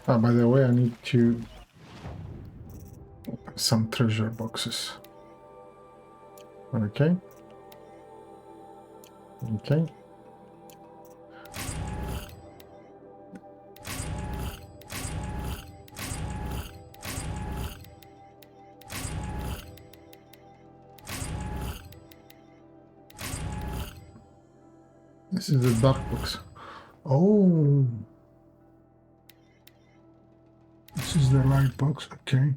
Ah, by the way, I need to open some treasure boxes. Okay. Okay. This is the dark box. Oh, this is the light box. Okay.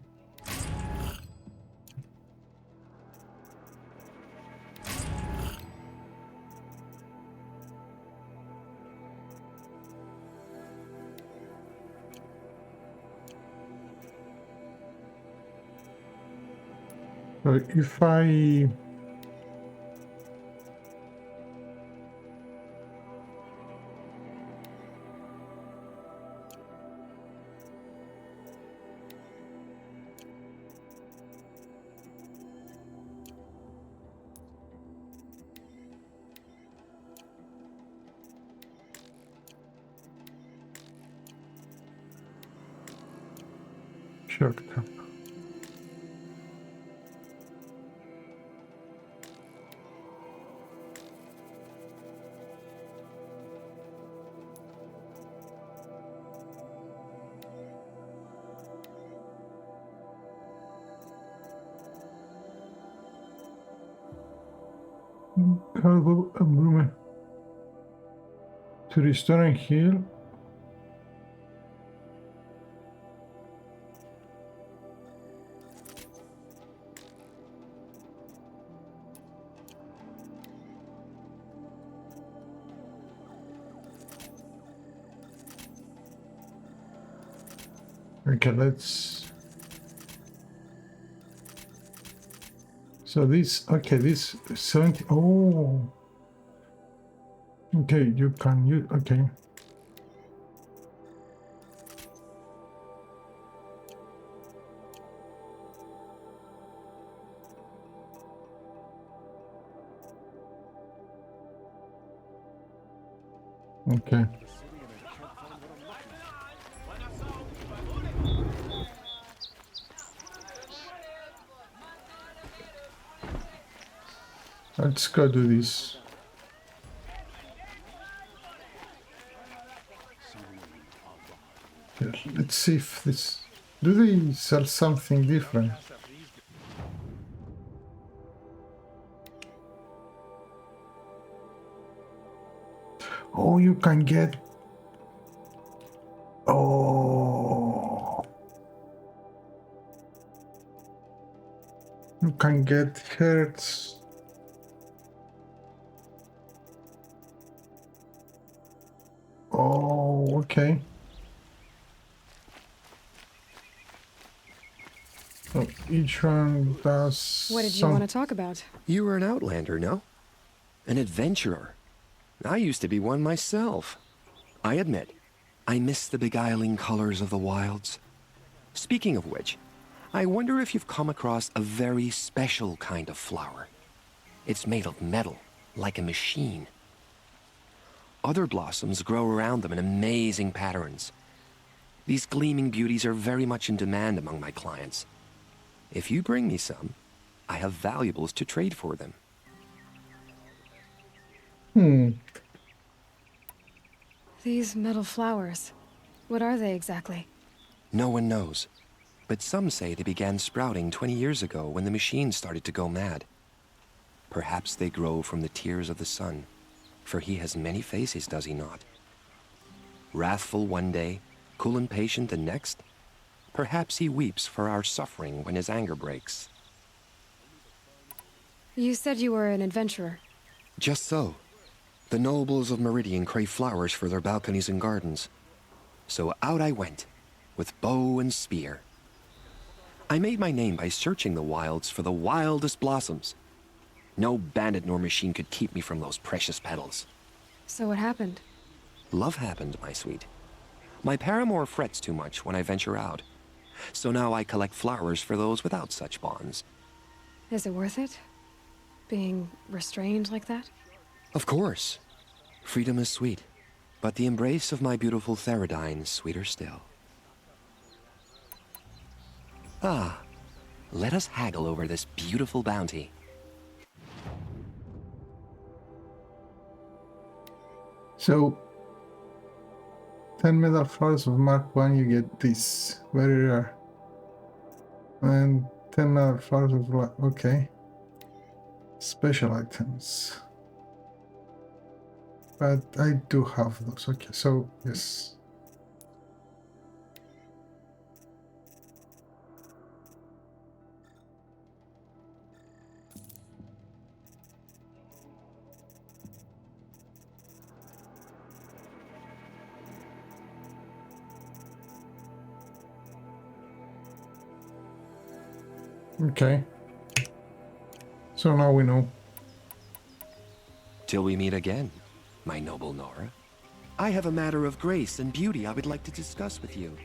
So if I shortcut. Cargo Brume to Restaurant Hill. Okay, let's. So this, okay, this 70. Oh, okay, you can use, okay. Okay. Let's go do this. Here, let's see if this. Do they sell something different? Oh, you can get. Oh. You can get hertz. Oh, okay. So each one does. What did you want to talk about? You were an outlander, no? An adventurer. I used to be one myself. I admit, I miss the beguiling colors of the wilds. Speaking of which, I wonder if you've come across a very special kind of flower. It's made of metal, like a machine. Other blossoms grow around them in amazing patterns. These gleaming beauties are very much in demand among my clients. If you bring me some, I have valuables to trade for them. These metal flowers. What are they exactly? No one knows, but some say they began sprouting 20 years ago when the machine started to go mad. Perhaps they grow from the tears of the sun, for he has many faces, does he not? Wrathful one day, cool and patient the next. Perhaps he weeps for our suffering when his anger breaks. You said you were an adventurer. Just so. The nobles of Meridian crave flowers for their balconies and gardens. So out I went, with bow and spear. I made my name by searching the wilds for the wildest blossoms. No bandit nor machine could keep me from those precious petals. So what happened? Love happened, my sweet. My paramour frets too much when I venture out. So now I collect flowers for those without such bonds. Is it worth it? Being restrained like that? Of course. Freedom is sweet, but the embrace of my beautiful Theridine is sweeter still. Ah, let us haggle over this beautiful bounty. So, 10 metal flowers of Mark 1, you get this. Very rare. And 10 metal flowers of... Okay. Special items. But I do have those. Okay, so, yes. Okay. So now we know. Till we meet again, my noble Nora. I have a matter of grace and beauty I would like to discuss with you.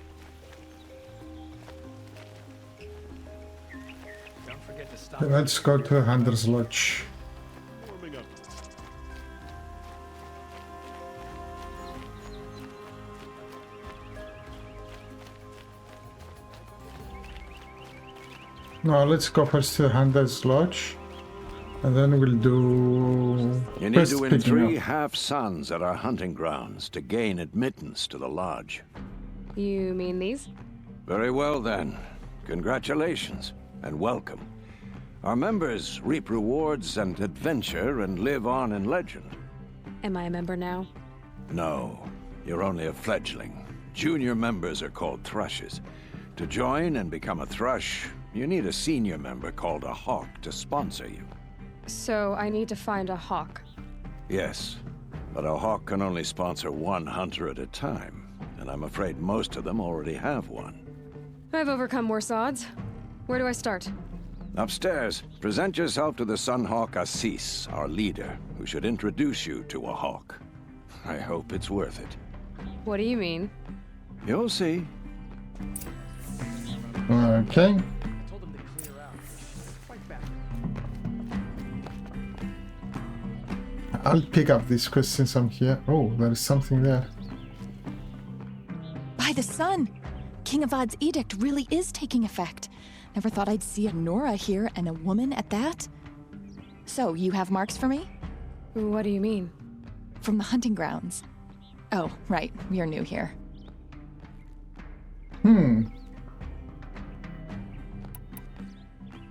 Don't forget to stop. Let's go to Hunter's Lodge. Warming up. No, let's go first to Hunter's Lodge. And then we'll do... You need quest to win picking 3 up. half-suns at our hunting grounds to gain admittance to the lodge. You mean these? Very well, then. Congratulations, and welcome. Our members reap rewards and adventure and live on in legend. Am I a member now? No, you're only a fledgling. Junior members are called thrushes. To join and become a thrush, you need a senior member called a hawk to sponsor you. So I need to find a hawk. Yes, but a hawk can only sponsor 1 hunter at a time, and I'm afraid most of them already have one. I've overcome worse odds. Where do I start? Upstairs, present yourself to the Sunhawk Assis, our leader, who should introduce you to a hawk. I hope it's worth it. What do you mean? You'll see. Okay. I told them to clear out. Fight back. I'll pick up this quest since I'm here. Oh, there is something there. By the sun! King Avad's edict really is taking effect. Never thought I'd see a Nora here and a woman at that. So, you have marks for me? What do you mean? From the hunting grounds. Oh, right, you're new here.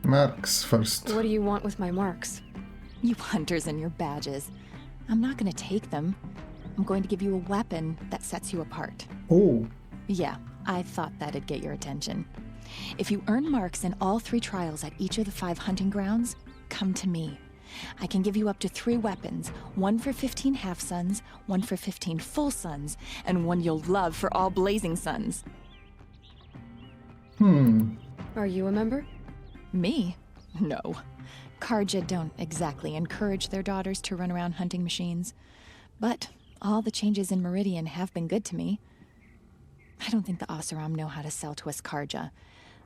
Marks first. What do you want with my marks? You hunters and your badges. I'm not gonna take them. I'm going to give you a weapon that sets you apart. Oh, Yeah, I thought that'd get your attention. If you earn marks in all 3 trials at each of the 5 hunting grounds, come to me. I can give you up to 3 weapons, 1 for 15 half-suns, 1 for 15 full suns, and 1 you'll love for all blazing suns. Are you a member? Me? No. Karja don't exactly encourage their daughters to run around hunting machines. But all the changes in Meridian have been good to me. I don't think the Oseram know how to sell to us Karja.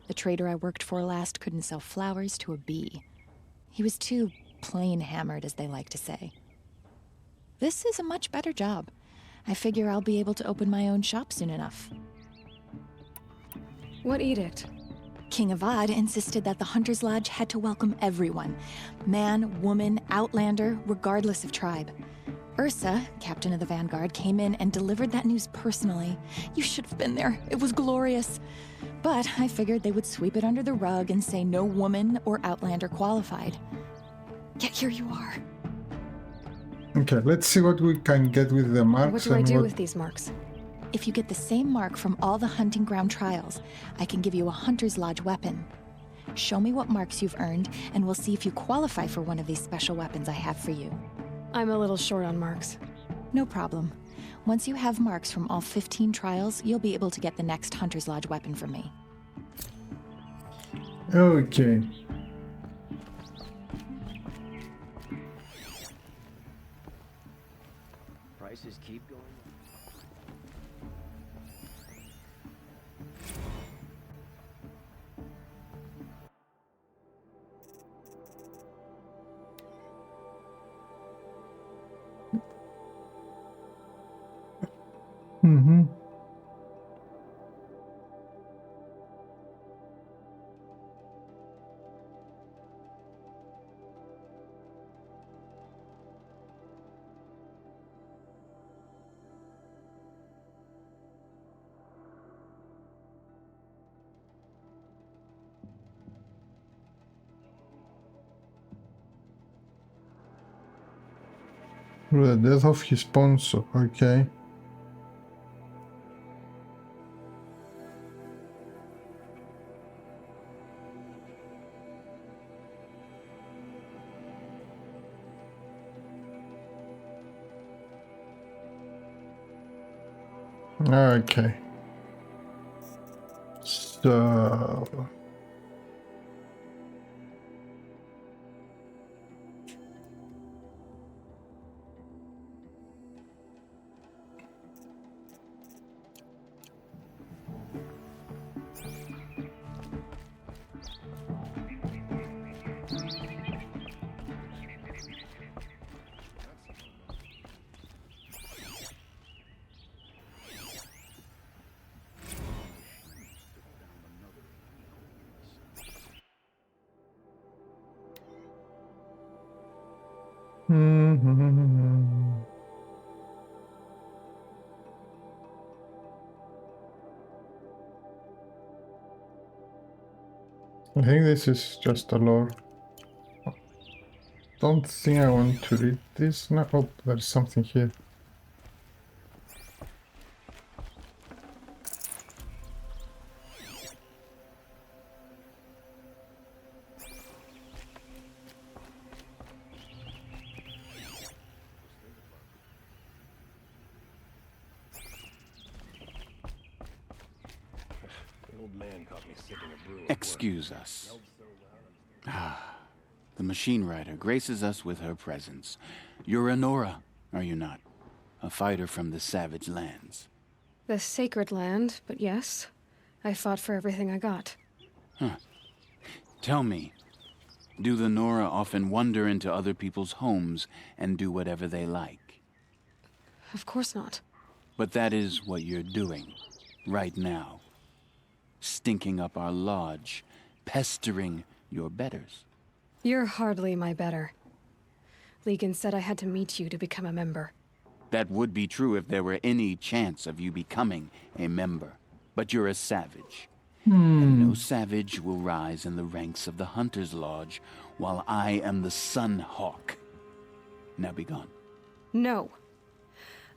The trader I worked for last couldn't sell flowers to a bee. He was too plain hammered, as they like to say. This is a much better job. I figure I'll be able to open my own shop soon enough. What edict? King Avad insisted that the Hunter's Lodge had to welcome everyone. Man, woman, outlander, regardless of tribe. Ursa, captain of the Vanguard, came in and delivered that news personally. You should have been there. It was glorious. But I figured they would sweep it under the rug and say no woman or outlander qualified. Yet here you are. okay. Let's see what we can get with the marks. What do I and do with these marks? If you get the same mark from all the hunting ground trials, I can give you a Hunter's Lodge weapon. Show me what marks you've earned, and we'll see if you qualify for one of these special weapons I have for you. I'm a little short on marks. No problem. Once you have marks from all 15 trials, you'll be able to get the next Hunter's Lodge weapon from me. Okay. Prices keep going up. Through the death of his sponsor. Okay. Okay. So I think this is just a lore. Don't think I want to read this now. Oh, there's something here. Excuse us. The machine rider graces us with her presence. You're Anora, are you not? A fighter from the Savage Lands. The sacred land, but yes. I fought for everything I got. Tell me, do the Nora often wander into other people's homes and do whatever they like? Of course not. But that is what you're doing, right now. Stinking up our lodge, pestering your betters. You're hardly my better. Legan said I had to meet you to become a member. That would be true if there were any chance of you becoming a member. But you're a savage. And no savage will rise in the ranks of the Hunter's Lodge while I am the Sun Hawk. Now be gone. No.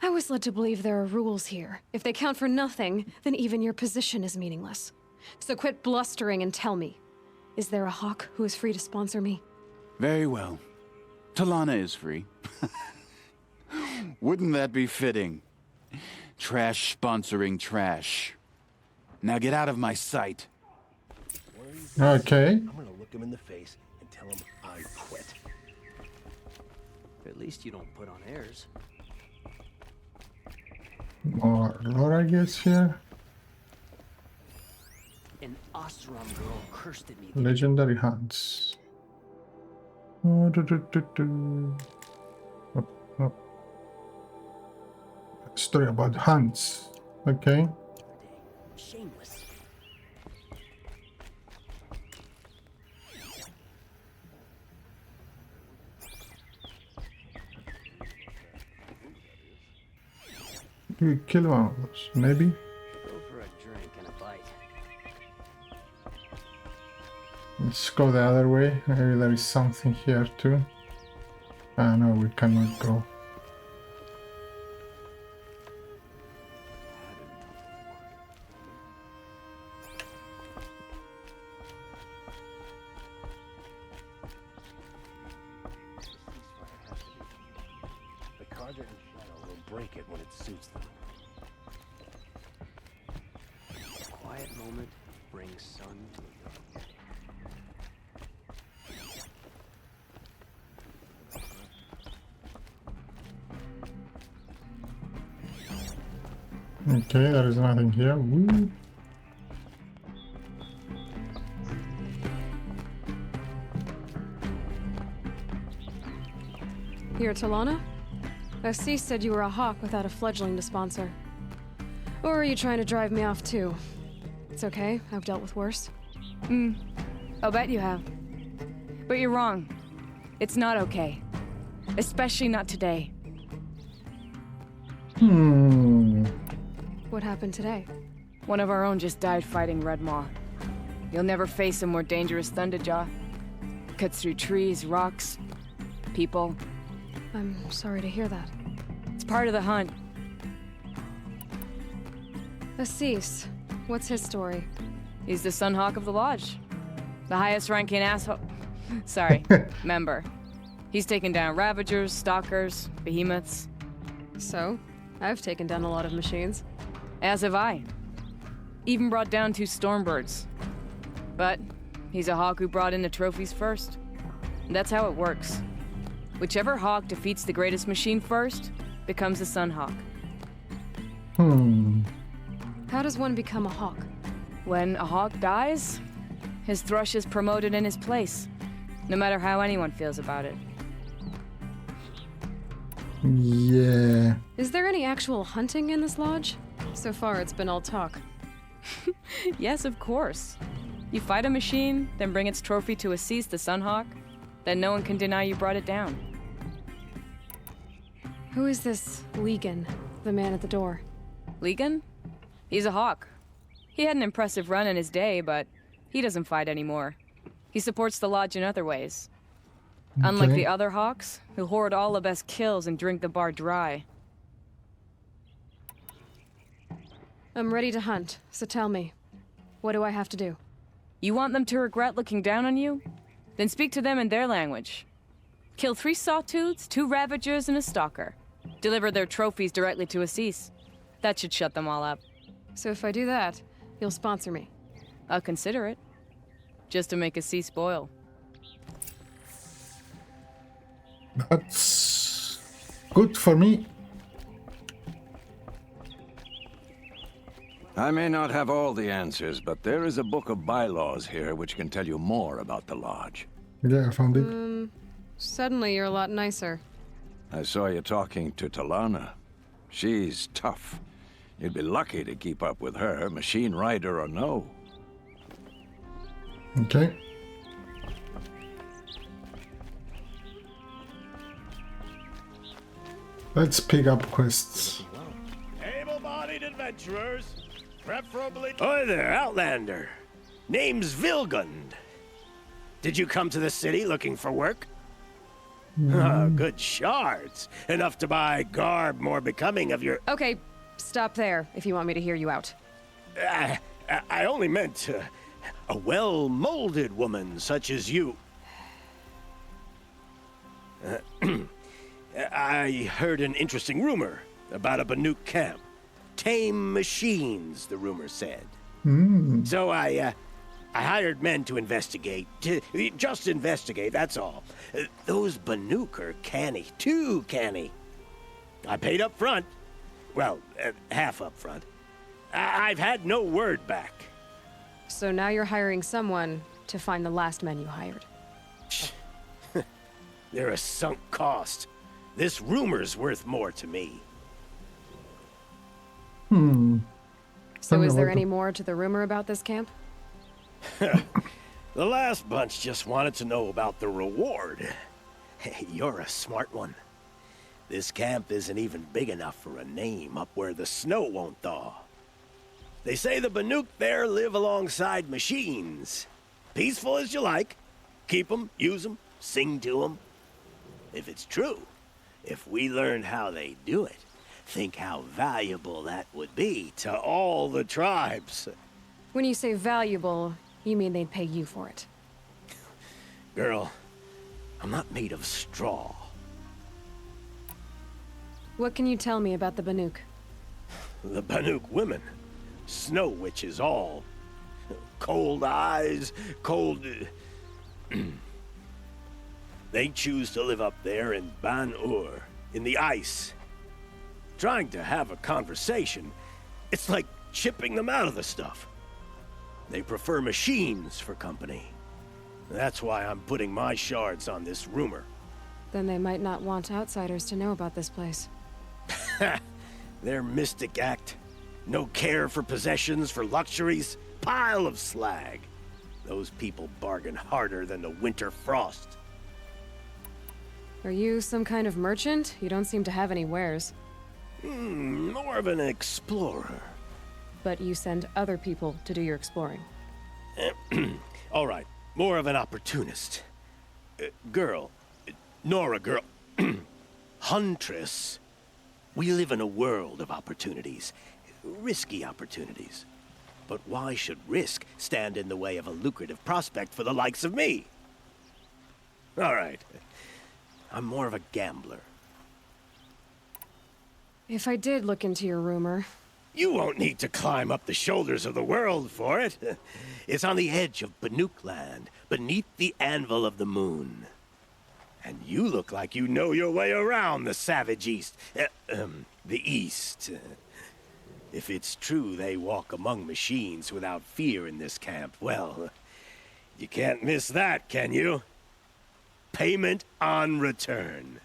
I was led to believe there are rules here. If they count for nothing, then even your position is meaningless. So quit blustering and tell me. Is there a Hawk who is free to sponsor me? Very well. Talana is free. Wouldn't that be fitting? Trash sponsoring trash. Now get out of my sight. Okay. I'm gonna look him in the face and tell him I quit. At least you don't put on airs. More lore, I guess, here. An Osram girl cursed at me. Legendary hunts. Oh, oh. Story about hunts. Okay. Shameless. We kill one of those, maybe. Go for a drink and a bite. Let's go the other way. Maybe there is something here too. Ah, no, we cannot go. The Carja and Shadow will break it when it suits them. A quiet moment brings sun to a young. Okay, there is nothing here. Woo. You're Talana? Assis said you were a Hawk without a fledgling to sponsor. Or are you trying to drive me off too? It's okay, I've dealt with worse. I'll bet you have. But you're wrong. It's not okay. Especially not today. What happened today? One of our own just died fighting Red Maw. You'll never face a more dangerous Thunderjaw. Cuts through trees, rocks, people. I'm sorry to hear that. It's part of the hunt. Assis, what's his story? He's the Sunhawk of the Lodge. The highest ranking asshole. Sorry, member. He's taken down Ravagers, Stalkers, Behemoths. So, I've taken down a lot of machines. As have I. Even brought down 2 Stormbirds. But he's a Hawk who brought in the trophies first. That's how it works. Whichever Hawk defeats the greatest machine first becomes a Sunhawk. How does one become a Hawk? When a Hawk dies, his Thrush is promoted in his place, no matter how anyone feels about it. Yeah. Is there any actual hunting in this lodge? So far, it's been all talk. Yes, of course. You fight a machine, then bring its trophy to Assis the Sunhawk, then no one can deny you brought it down. Who is this Legan, the man at the door? Legan? He's a Hawk. He had an impressive run in his day, but he doesn't fight anymore. He supports the Lodge in other ways. Unlike the other Hawks, who hoard all the best kills and drink the bar dry. I'm ready to hunt, so tell me, what do I have to do? You want them to regret looking down on you? Then speak to them in their language. Kill 3 Sawtooths, 2 Ravagers, and a Stalker. Deliver their trophies directly to Assis. That should shut them all up. So if I do that, you'll sponsor me. I'll consider it. Just to make Assis spoil. That's good for me. I may not have all the answers, but there is a book of bylaws here which can tell you more about the Lodge. Yeah, I found it. Suddenly you're a lot nicer. I saw you talking to Talana. She's tough. You'd be lucky to keep up with her, machine rider or no. Okay. Let's pick up quests. Able-bodied adventurers, preferably... Hi there, Outlander. Name's Vilgund. Did you come to the city looking for work? Good shards. Enough to buy garb more becoming of your... Okay, stop there if you want me to hear you out. I only meant a well-molded woman such as you. I heard an interesting rumor about a Banuk camp. Tame machines, the rumor said. So I hired men to investigate. Just investigate, that's all. Those Banuk are canny, too canny. I paid up front. Well, half up front. I've had no word back. So now you're hiring someone to find the last men you hired. They're a sunk cost. This rumor's worth more to me. So is there any more to the rumor about this camp? The last bunch just wanted to know about the reward. Hey, you're a smart one. This camp isn't even big enough for a name up where the snow won't thaw. They say the Banuk there live alongside machines. Peaceful as you like. Keep them, use them, sing to them. If it's true, if we learned how they do it, think how valuable that would be to all the tribes. When you say valuable, you mean they'd pay you for it. Girl, I'm not made of straw. What can you tell me about the Banuk? The Banuk women. Snow witches all. Cold eyes, cold... They choose to live up there in Ban-Ur, in the ice. Trying to have a conversation, it's like chipping them out of the stuff. They prefer machines for company. That's why I'm putting my shards on this rumor. Then they might not want outsiders to know about this place. Their mystic act. No care for possessions, for luxuries. Pile of slag. Those people bargain harder than the winter frost. Are you some kind of merchant? You don't seem to have any wares. More of an explorer. But you send other people to do your exploring. All right, more of an opportunist. Girl. Nora girl. Huntress. We live in a world of opportunities. Risky opportunities. But why should risk stand in the way of a lucrative prospect for the likes of me? All right. I'm more of a gambler. If I did look into your rumor... You won't need to climb up the shoulders of the world for it. It's on the edge of Banuk land, beneath the anvil of the moon. And you look like you know your way around the savage east. The east. If it's true they walk among machines without fear in this camp, well, you can't miss that, can you? Payment on return.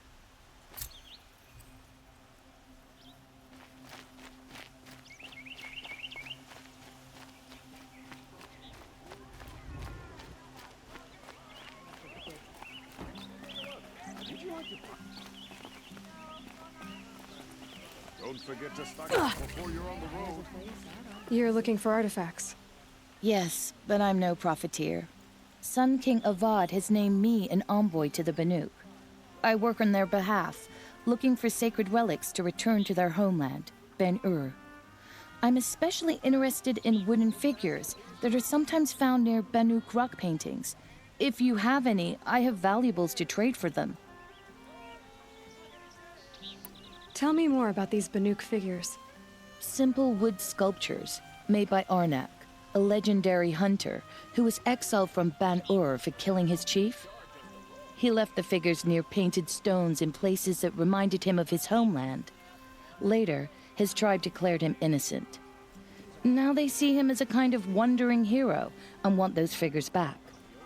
Don't forget to stock up before you're on the road. You're looking for artifacts. Yes, but I'm no profiteer. Sun King Avad has named me an envoy to the Banuk. I work on their behalf, looking for sacred relics to return to their homeland, Ben-Ur. I'm especially interested in wooden figures that are sometimes found near Banuk rock paintings. If you have any, I have valuables to trade for them. Tell me more about these Banuk figures. Simple wood sculptures made by Arnak, a legendary hunter who was exiled from Ban-Ur for killing his chief. He left the figures near painted stones in places that reminded him of his homeland. Later, his tribe declared him innocent. Now they see him as a kind of wandering hero and want those figures back.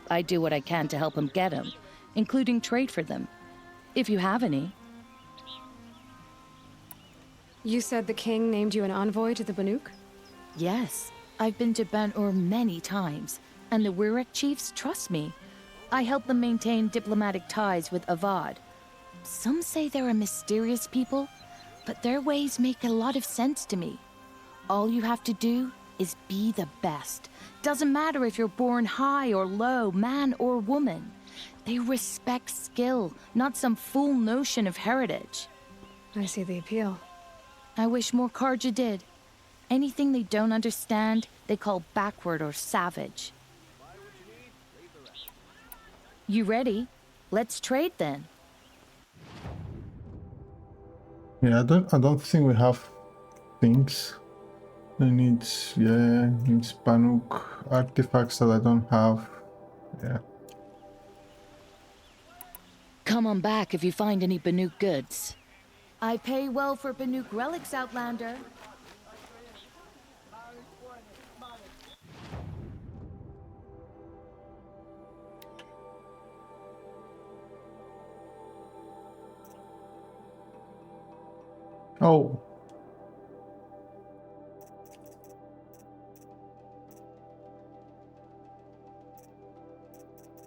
I do what I can to help him get them, including trade for them. If you have any. You said the king named you an envoy to the Banuk? Yes, I've been to Ban-Ur many times, and the Wirek chiefs trust me. I help them maintain diplomatic ties with Avad. Some say they're a mysterious people, but their ways make a lot of sense to me. All you have to do is be the best. Doesn't matter if you're born high or low, man or woman. They respect skill, not some fool notion of heritage. I see the appeal. I wish more Carja did. Anything they don't understand, they call backward or savage. You ready? Let's trade then. Yeah, I don't think we have things. I need Banuk artifacts that I don't have. Yeah. Come on back if you find any Banuk goods. I pay well for Banuk relics, Outlander. Oh.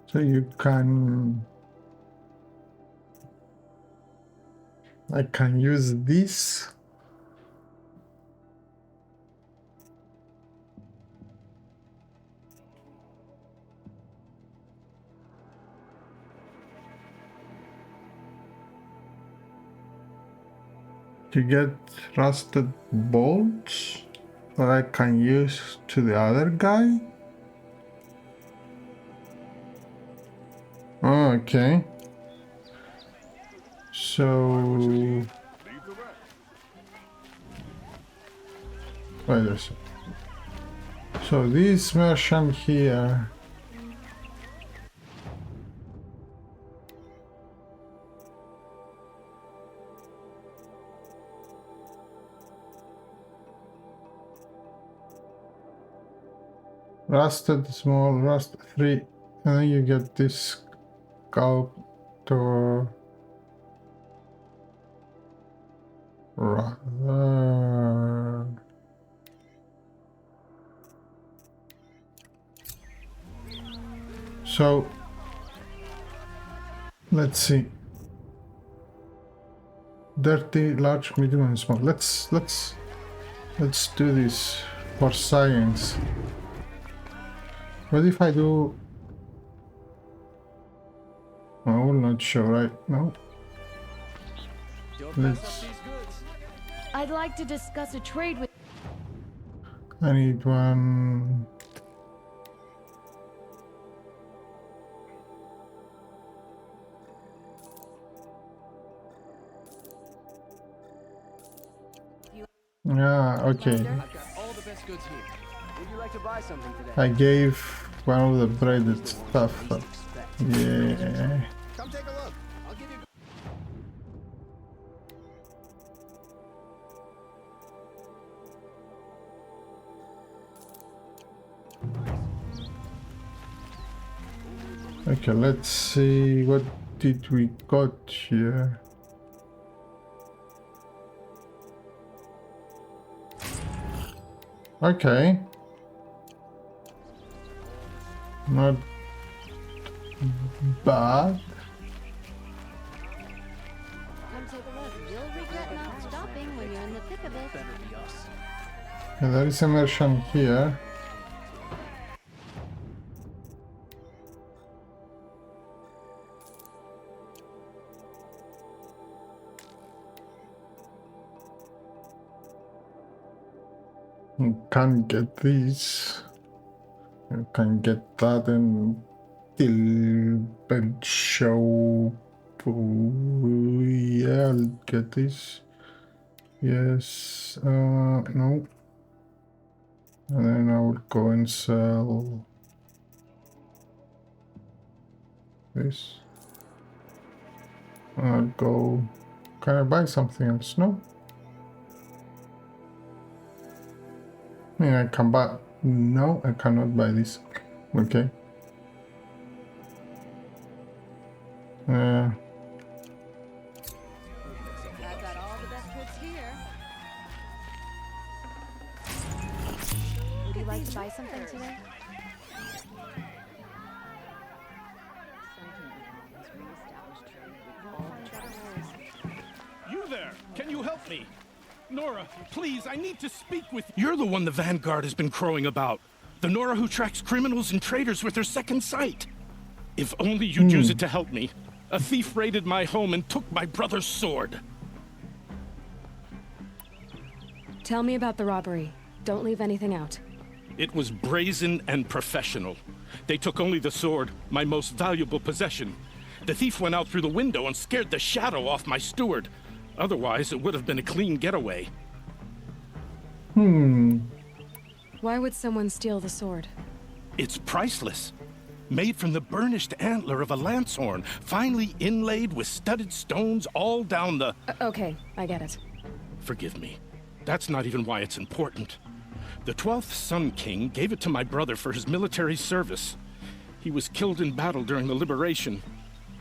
So you can... I can use this. To get rusted bolts that I can use to the other guy. Oh, okay. So wait a second. So this merchant here rusted small rust 3, and then you get this sculptor rather. So let's see. Dirty, large, medium, and small. Let's do this for science. What if I do? I will not show, right? No. let's... I'd like to discuss a trade with... I need one... Ah, okay. I've got all the best goods here. Would you like to buy something today? I gave one of the braided stuff, but yeah. Come take a look. I'll give you. Okay, let's see, what did we got here? Okay. Not bad. Come take a look. You'll regret not stopping when you're in the thick of it. Better be us. Okay, there is a merchant here. You can't get these. You can get that until bench show. Yeah, I'll get this. Yes, no. And then I will go and sell this. I'll go. Can I buy something else? No. I mean, I can buy. No, I cannot buy this. Okay. I've got all the best goods here. Would you like to buy something today? You there! Can you help me? Nora, please, I need to speak with you. You're the one the Vanguard has been crowing about. The Nora who tracks criminals and traitors with her second sight. If only you'd use it to help me. A thief raided my home and took my brother's sword. Tell me about the robbery. Don't leave anything out. It was brazen and professional. They took only the sword, my most valuable possession. The thief went out through the window and scared the shadow off my steward. Otherwise, it would have been a clean getaway. Why would someone steal the sword? It's priceless. Made from the burnished antler of a lancehorn, finely inlaid with studded stones all down the... Okay, I get it. Forgive me. That's not even why it's important. The 12th Sun King gave it to my brother for his military service. He was killed in battle during the liberation.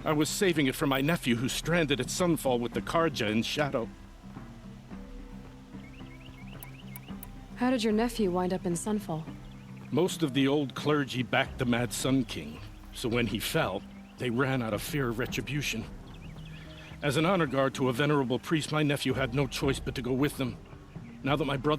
I was saving it for my nephew who's stranded at Sunfall with the Karja in Shadow. How did your nephew wind up in Sunfall? Most of the old clergy backed the Mad Sun King, so when he fell, they ran out of fear of retribution. As an honor guard to a venerable priest, my nephew had no choice but to go with them. Now that my brother